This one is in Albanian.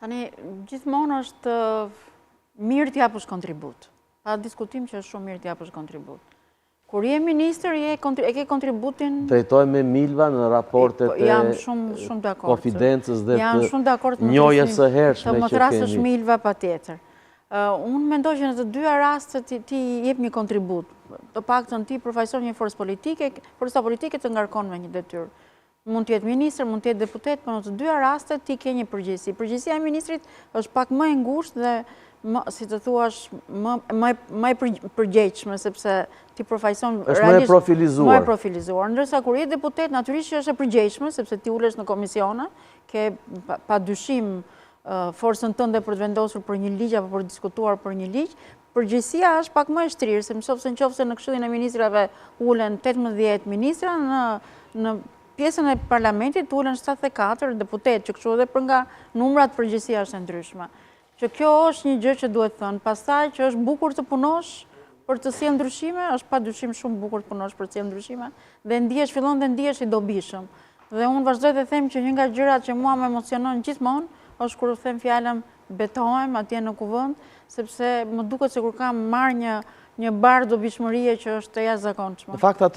Tani, gjithmonë është mirë t'japësh kontribut. Pa diskutim që është shumë mirë t'japësh kontribut. Kur je ministër, e ke kontributin... Drejtoj me Milva në raportet e konfidencës dhe të njojës së hershme të që më thrasësh Milva pa tjetër. Unë mendoj që në të dyja rastet ti jep një kontribut. Të paktën ti përfaqëson një forcë politike, forca politike të ngarkon me një detyrë. Mund t'jetë ministër, mund t'jetë deputet, por në të dyja rastet ti ke një përgjegjësi. Përgjegjësia e ministrit është pak më e ngushtë dhe si të thuash, më e përgjegjshme, sepse ti përfaqëson realisht më e profilizuar. Ndërsa kur je deputet, natyrisht që është e përgjegjshme, sepse ti ulesh në komisione, ke pa dyshim forcën tënde për të vendosur për një ligj apo për të diskutuar për një ligj. Përgjegjësia është pak më e shtrirë, se nëse në Këshillin e Ministrave ulen 18 ministra, në pjesën e parlamentit ulen 74 deputet, që kështu edhe për nga numrat përgjegjësia është e ndryshme. Që kjo është një gjë që duhet thënë. Pastaj që është bukur të punosh për të sjellë ndryshime, është padyshim shumë bukur të punosh për të sjellë ndryshime dhe fillon dhe ndihesh i dobishëm. Dhe unë vazhdoj të them që një nga gjërat që mua më emocionon gjithmonë është kur them fjalën betohem atje në kuvend, sepse më duket sikur kam marrë një barë dobishmërie që është e jashtëzakonshme.